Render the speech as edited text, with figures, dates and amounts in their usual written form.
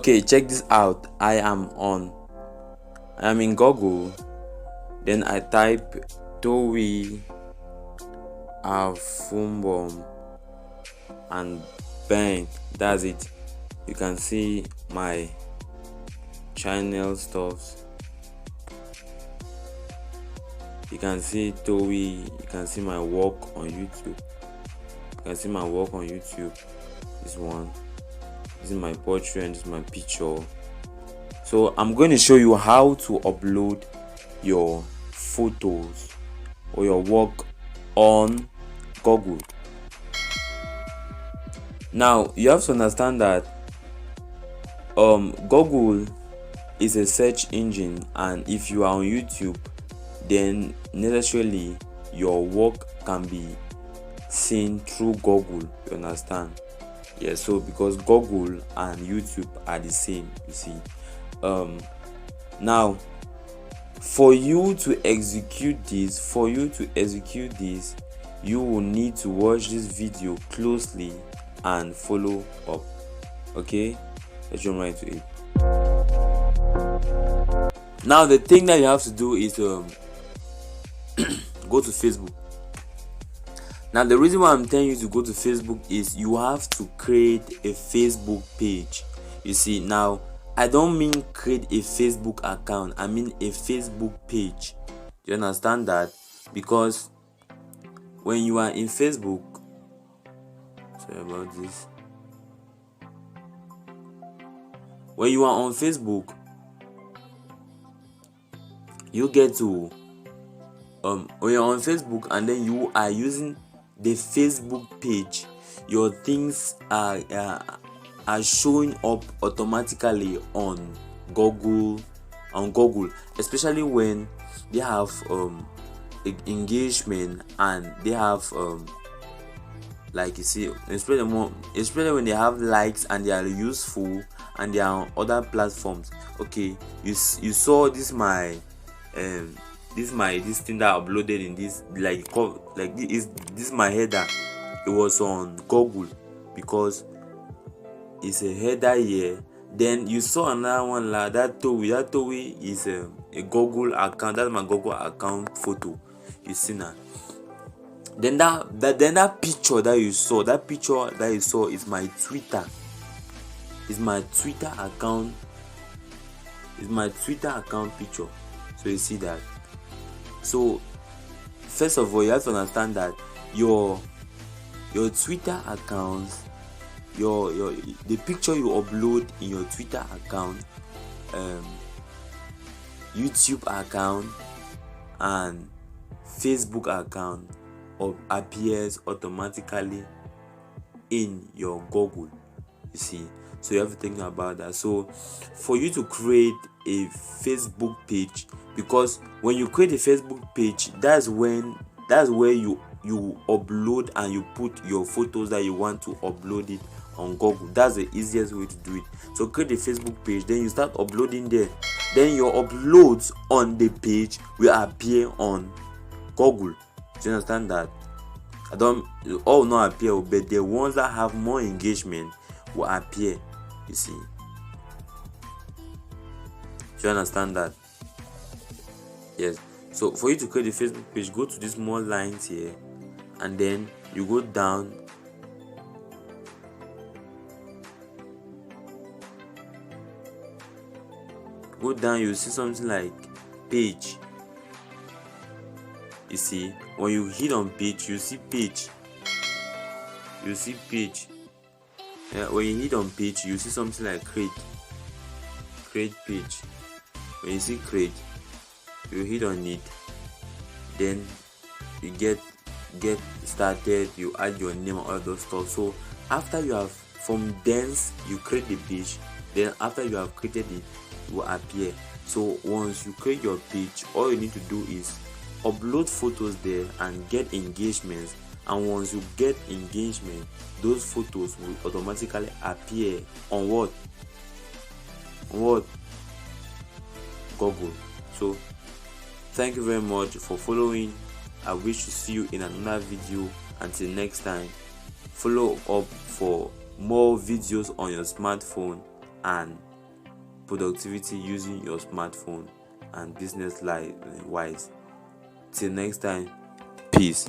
Okay, check this out. I am in Google, then I type Towi Afumbom and bang, that's it. You can see my channel stuff. You can see Towi, you can see my work on YouTube. This one. This is my portrait and this is my picture. So I'm going to show you how to upload your photos or your work on Google. Now you have to understand that Google is a search engine, and if you are on YouTube, then necessarily your work can be seen through Google. You understand? Yeah, so because Google and YouTube are the same, you see. Now for you to execute this, you will need to watch this video closely and follow up. Okay, let's jump right to it. Now the thing that you have to do is go to Facebook. Now the reason why I'm telling you to go to Facebook is you have to create a Facebook page. You see, now I don't mean create a Facebook account, I mean a Facebook page. Do you understand that? Because when you are in Facebook, sorry about this. When you are on Facebook, you get to when you're on Facebook and then you are using the Facebook page, your things are showing up automatically on Google, especially when they have engagement and they have like you see, especially when they have likes and they are useful and they are on other platforms. Okay, you saw this this thing that I uploaded in this this my header. It was on Google because it's a header here. Then you saw another one like that Towi is a Google account. That's my Google account photo. You see now. Then that picture that you saw is my Twitter. It's my Twitter account. It's my Twitter account picture. So you see that. So first of all, you have to understand that your Twitter accounts, the picture you upload in your Twitter account, YouTube account, and Facebook account appears automatically in your Google. You see, so you have to think about that. So for you to create a Facebook page, because when you create a Facebook page, that's where you upload and you put your photos that you want to upload it on Google. That's the easiest way to do it. So create a Facebook page, then you start uploading there. Then your uploads on the page will appear on Google. Do you understand that? All not appear, but the ones that have more engagement will appear. You see. Do you understand that? Yes. So for you to create a Facebook page, go to these small lines here, and then you go down. You see something like page. You see, when you hit on page, you see page. Yeah, when you hit on page, you see something like create page. When you see create, you hit on it, then you get started. You add your name and all those stuff. So after you have, from thence you create the page, then after you have created it, it will appear. So once you create your page, all you need to do is upload photos there and get engagements. And once you get engagement, those photos will automatically appear on what? Google. So thank you very much for following. I wish to see you in another video. Until next time, follow up for more videos on your smartphone, and productivity using your smartphone and business life wise. Till next time, peace.